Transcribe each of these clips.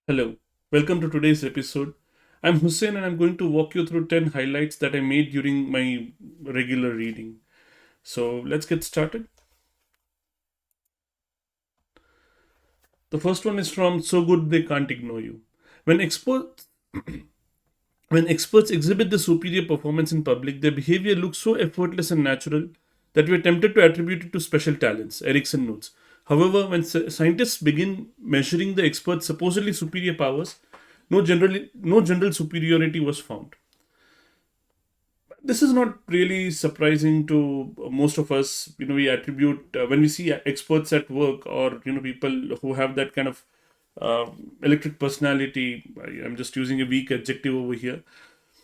Hello, welcome to today's episode. I'm Hussein and I'm going to walk you through 10 highlights that I made during my regular reading. So let's get started. The first one is from So Good They Can't Ignore You. When experts when experts exhibit the superior performance in public, their behavior looks so effortless and natural that we're tempted to attribute it to special talents, Erickson notes. However, when scientists begin measuring the experts' supposedly superior powers, no general superiority was found. This is not really surprising to most of us. We attribute when we see experts at work, or people who have that kind of uh, electric personality. I'm just using a weak adjective over here.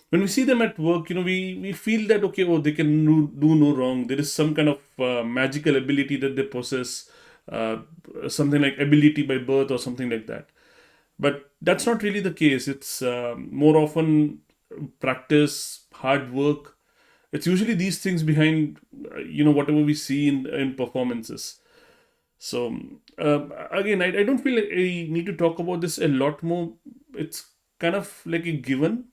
When we see them at work, we feel that, okay, oh, they can do no wrong. There is some kind of magical ability that they possess, uh, something like ability by birth or something like that. But that's not really the case. It's more often practice, hard work. It's usually these things behind, whatever we see in performances. So again, I don't feel like I need to talk about this a lot more. It's kind of like a given.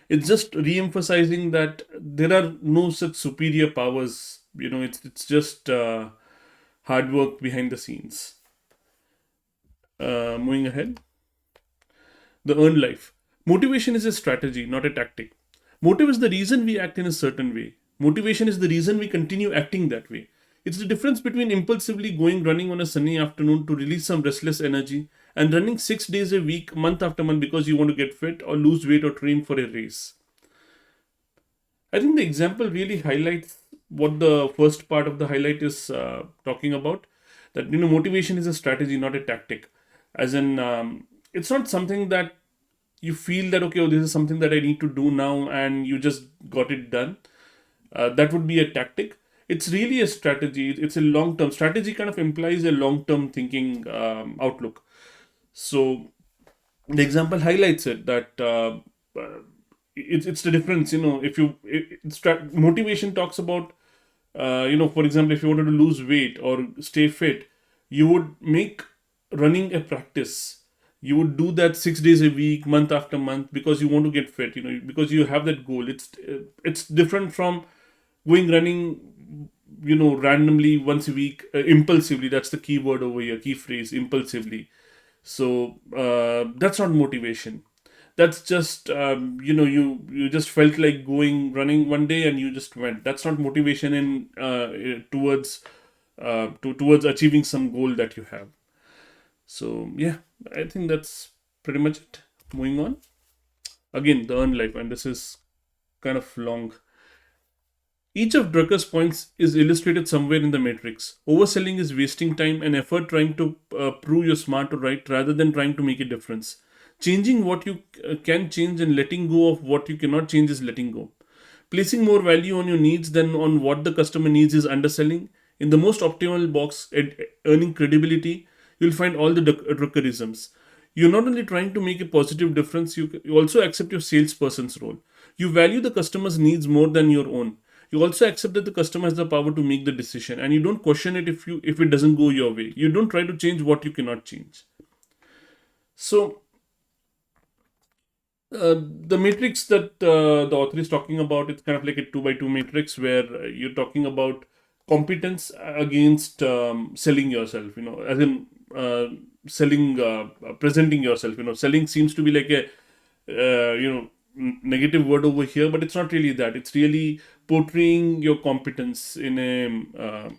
It's just re-emphasizing that there are no such superior powers. It's just hard work behind the scenes. Moving ahead. The earned life. Motivation is a strategy, not a tactic. Motive is the reason we act in a certain way. Motivation is the reason we continue acting that way. It's the difference between impulsively going running on a sunny afternoon to release some restless energy and running 6 days a week, month after month, because you want to get fit or lose weight or train for a race. I think the example really highlights what the first part of the highlight is talking about. That motivation is a strategy, not a tactic. As in, it's not something that you feel that, okay, oh, this is something that I need to do now, and you just got it done. That would be a tactic. It's really a strategy. It's a long term strategy. Kind of implies a long term thinking outlook. So the example highlights it that it's the difference. If you motivation talks about, for example, if you wanted to lose weight or stay fit, you would make running a practice. You would do that 6 days a week, month after month, because you want to get fit. Because you have that goal. It's different from going running, randomly once a week, impulsively. That's the key word over here, key phrase, impulsively. So that's not motivation. That's just you just felt like going running one day and you just went. That's not motivation in towards achieving some goal that you have. So yeah, I think that's pretty much it. Moving on. Again, the earned life, and this is kind of long. Each of Drucker's points is illustrated somewhere in the matrix. Overselling is wasting time and effort trying to prove you're smart or right rather than trying to make a difference. Changing what you can change and letting go of what you cannot change is letting go. Placing more value on your needs than on what the customer needs is underselling. In the most optimal box, earning credibility, you'll find all the Druckerisms. You're not only trying to make a positive difference, you also accept your salesperson's role. You value the customer's needs more than your own. You also accept that the customer has the power to make the decision, and you don't question it if it doesn't go your way. You don't try to change what you cannot change. So the matrix that the author is talking about, it's kind of like a 2 by 2 matrix where you're talking about competence against selling yourself, as in selling, presenting yourself. Selling seems to be like a negative word over here, but it's not really that. It's really portraying your competence in a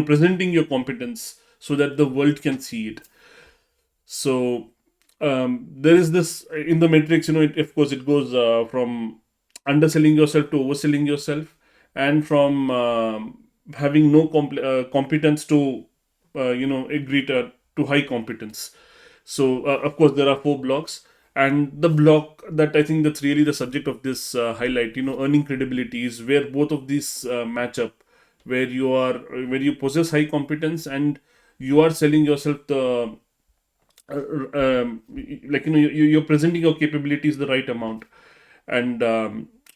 presenting your competence so that the world can see it. So there is this in the matrix. Of course, it goes from underselling yourself to overselling yourself, and from having no competence to agree to high competence. So of course, there are 4 blocks, and the block that I think that's really the subject of this highlight, earning credibility, is where both of these match up, where you possess high competence and you are selling yourself the like you're presenting your capabilities the right amount. And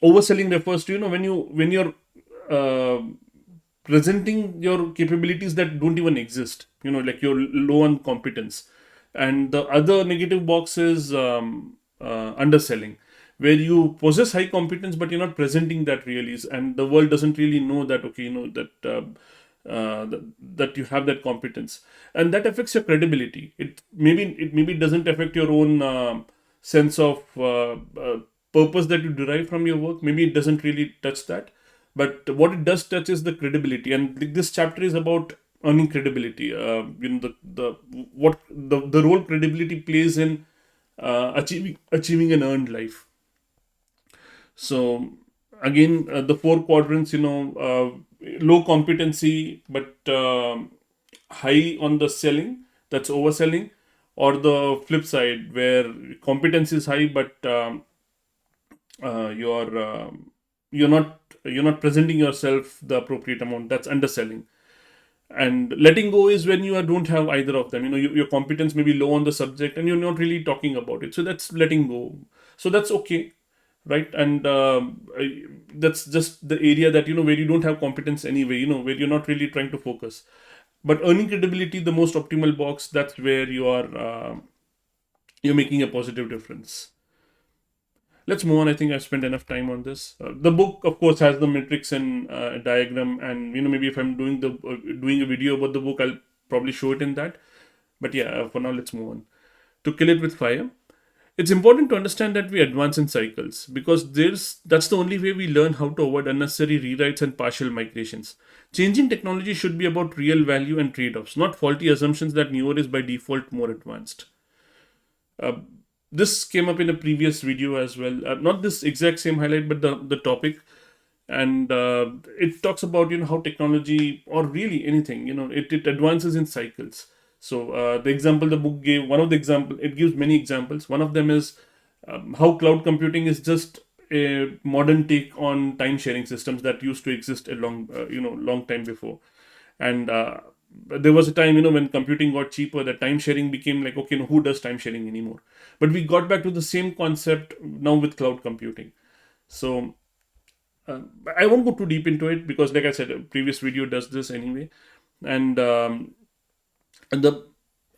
overselling refers to, when you're uh, presenting your capabilities that don't even exist, like you're low on competence. And the other negative box is underselling, where you possess high competence but you're not presenting that really, and the world doesn't really know that, okay, that you have that competence, and that affects your credibility. It maybe doesn't affect your own sense of purpose that you derive from your work. Maybe it doesn't really touch that, but what it does touch is the credibility. And this chapter is about earning credibility. The role credibility plays in achieving an earned life. So again, the four quadrants, low competency but high on the selling, that's overselling, or the flip side where competence is high but you're not presenting yourself the appropriate amount, that's underselling. And letting go is when don't have either of them. Your competence may be low on the subject and you're not really talking about it, so that's letting go. So that's okay, right? And that's just the area that where you don't have competence anyway, where you're not really trying to focus. But earning credibility, the most optimal box, that's where you're making a positive difference. Let's move on. I think I've spent enough time on this. The book, of course, has the metrics and diagram, and maybe if I'm doing a video about the book, I'll probably show it in that. But yeah, for now, let's move on. To kill it with fire, it's important to understand that we advance in cycles, because that's the only way we learn how to avoid unnecessary rewrites and partial migrations. Changing technology should be about real value and trade-offs, not faulty assumptions that newer is by default more advanced. Uh, this came up in a previous video as well. Not this exact same highlight, but the topic, and it talks about how technology, or really anything, it advances in cycles. So the example the book gave, one of the example, it gives many examples. One of them is how cloud computing is just a modern take on time sharing systems that used to exist a long time before. And there was a time, when computing got cheaper, that time sharing became like, okay, no, who does time sharing anymore? But we got back to the same concept now with cloud computing. So uh, I won't go too deep into it, because, like I said, a previous video does this anyway. And and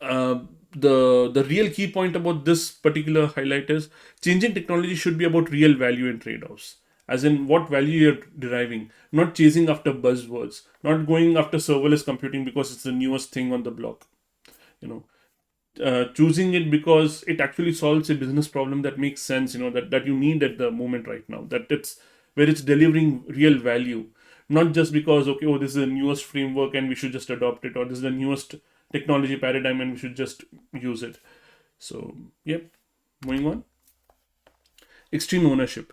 uh, the real key point about this particular highlight is changing technology should be about real value and trade-offs. As in, what value you're deriving, not chasing after buzzwords, not going after serverless computing because it's the newest thing on the block. You know, choosing it because it actually solves a business problem that makes sense, that you need at the moment right now, that it's where it's delivering real value, not just because, okay, oh, this is the newest framework and we should just adopt it, or this is the newest technology paradigm and we should just use it. So yep, moving on. Extreme ownership.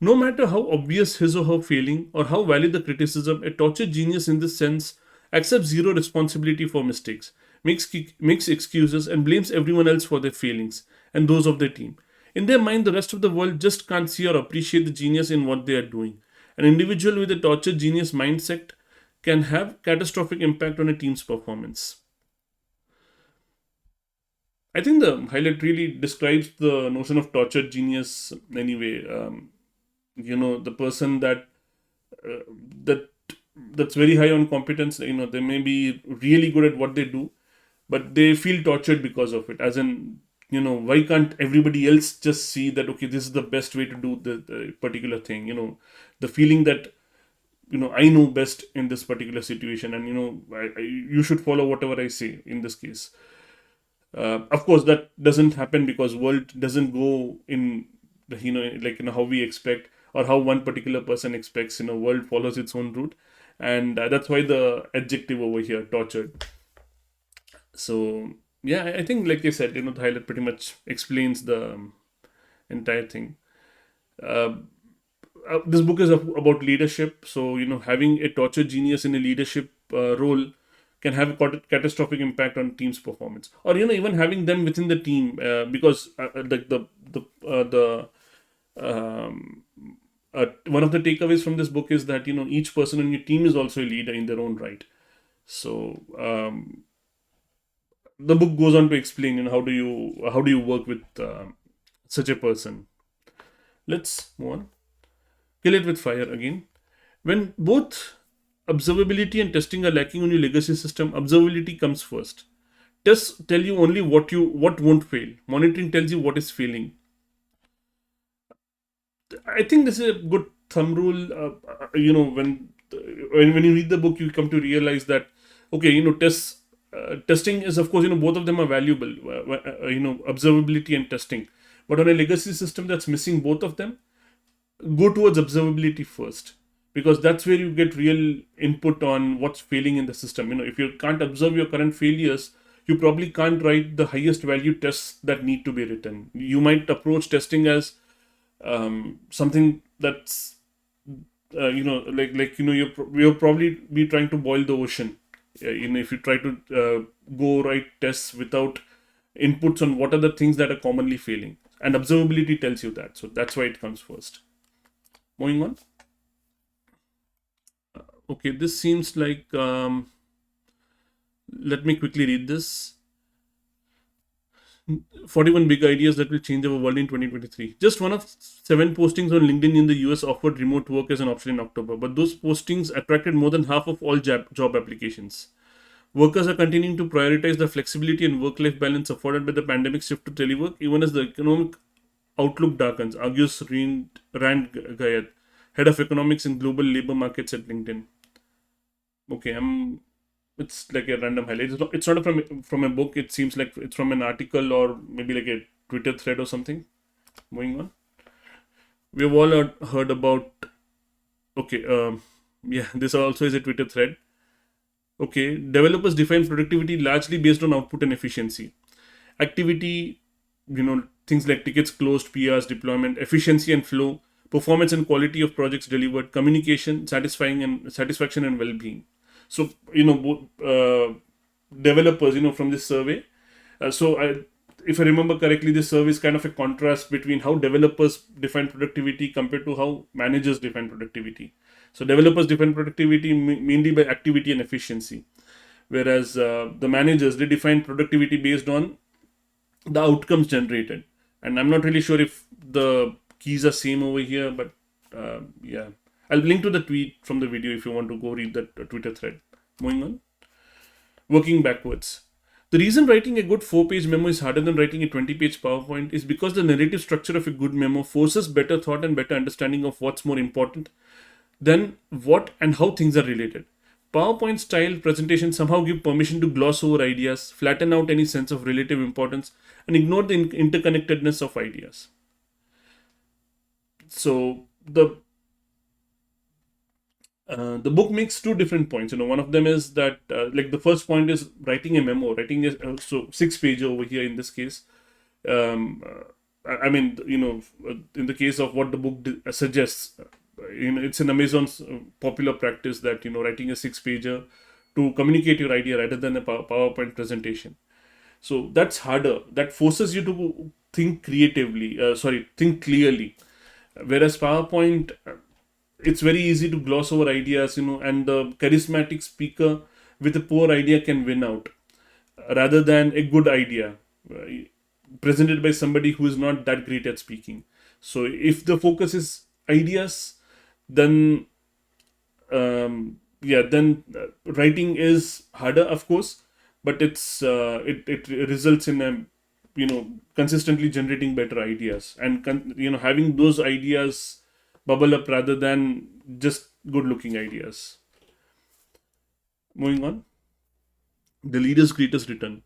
No matter how obvious his or her failing or how valid the criticism, a tortured genius in this sense accepts zero responsibility for mistakes, makes excuses, and blames everyone else for their failings and those of their team. In their mind, the rest of the world just can't see or appreciate the genius in what they are doing. An individual with a tortured genius mindset can have catastrophic impact on a team's performance. I think the highlight really describes the notion of tortured genius anyway. The person uh, that that's very high on competence. They may be really good at what they do, but they feel tortured because of it. As in, why can't everybody else just see that, okay, this is the best way to do the particular thing? The feeling that I know best in this particular situation, and you should follow whatever I say in this case. Of course, that doesn't happen because world doesn't go in like how we expect, or how one particular person expects. World follows its own route, and that's why the adjective over here, tortured. So yeah, I think, like I said, the highlight pretty much explains the entire thing. Uh, this book is about leadership. So having a tortured genius in a leadership role can have a catastrophic impact on team's performance, or even having them within the team, because the um, one of the takeaways from this book is that each person in your team is also a leader in their own right. So the book goes on to explain, how do you work with such a person. Let's move on. Kill it with fire again. When both observability and testing are lacking on your legacy system, observability comes first. Tests tell you only what won't fail. Monitoring tells you what is failing. I think this is a good thumb rule. When you read the book, you come to realize that okay, testing is, of course, both of them are valuable. Observability and testing, but on a legacy system that's missing both of them, go towards observability first, because that's where you get real input on what's failing in the system. If you can't observe your current failures, you probably can't write the highest value tests that need to be written. You might approach testing as something that's you'll probably be trying to boil the ocean. If you try to go write tests without inputs on what are the things that are commonly failing, and observability tells you that, so that's why it comes first. Moving on. Okay, this seems like let me quickly read this. 41 big ideas that will change our world in 2023. Just one of 7 postings on LinkedIn in the US offered remote work as an option in October, but those postings attracted more than half of all job applications. Workers are continuing to prioritize the flexibility and work life balance afforded by the pandemic shift to telework, even as the economic outlook darkens, argues Rand Gayat, head of economics and global labor markets at LinkedIn. Okay, it's like a random highlight. It's not from a book. It seems like it's from an article or maybe like a Twitter thread or something. Moving on. We've all heard about. Okay, yeah, this also is a Twitter thread. Okay, developers define productivity largely based on output and efficiency. Activity, things like tickets closed, PRs, deployment, efficiency and flow, performance and quality of projects delivered, communication, satisfaction and well-being. So developers, from this survey. If I remember correctly, this survey is kind of a contrast between how developers define productivity compared to how managers define productivity. So developers define productivity mainly by activity and efficiency, whereas the managers, they define productivity based on the outcomes generated. And I'm not really sure if the keys are same over here, but yeah, I'll link to the tweet from the video if you want to go read that Twitter thread. Moving on. Working backwards. The reason writing a good 4-page memo is harder than writing a 20-page PowerPoint is because the narrative structure of a good memo forces better thought and better understanding of what's more important than what and how things are related. PowerPoint style presentations somehow give permission to gloss over ideas, flatten out any sense of relative importance, and ignore the interconnectedness of ideas. So the book makes 2 different points. One of them is that, like, the first point is writing a memo, writing a 6 page over here in this case. I mean, in the case of what the book suggests, it's in Amazon's popular practice that writing a 6 pager to communicate your idea rather than a PowerPoint presentation. So that's harder. That forces you to think creatively. Think clearly. Whereas PowerPoint, it's very easy to gloss over ideas, and the charismatic speaker with a poor idea can win out rather than a good idea uh, presented by somebody who is not that great at speaking. So if the focus is ideas, then writing is harder, of course, but it results in consistently generating better ideas, and having those ideas bubble up rather than just good looking ideas. Moving on. The leader's greatest return.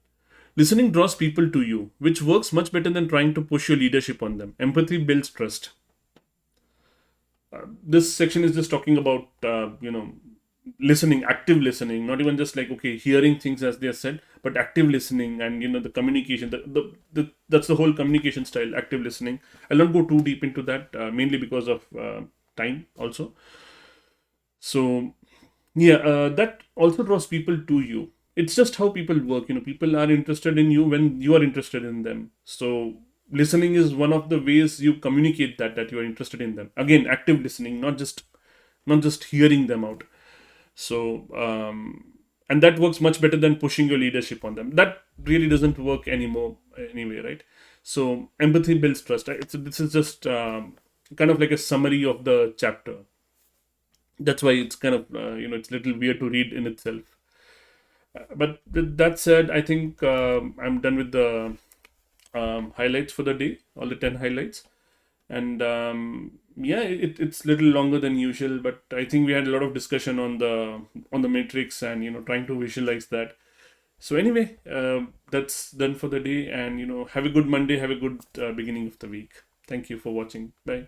Listening draws people to you, which works much better than trying to push your leadership on them. Empathy builds trust. This section is just talking about listening, active listening, not even just like, okay, hearing things as they are said, but active listening, and the communication. That's the whole communication style, active listening. I'll not go too deep into that, mainly because of time also. So yeah, that also draws people to you. It's just how people work. People are interested in you when you are interested in them. So listening is one of the ways you communicate that you are interested in them. Again, active listening, not just hearing them out. So and that works much better than pushing your leadership on them. That really doesn't work anymore anyway, right? So empathy builds trust. This is just kind of like a summary of the chapter. That's why it's kind of it's a little weird to read in itself. But with that said, I think I'm done with the highlights for the day, all the 10 highlights. And yeah, it's little longer than usual, but I think we had a lot of discussion on the matrix and trying to visualize that. So anyway, that's done for the day, and have a good Monday, have a good beginning of the week. Thank you for watching. Bye.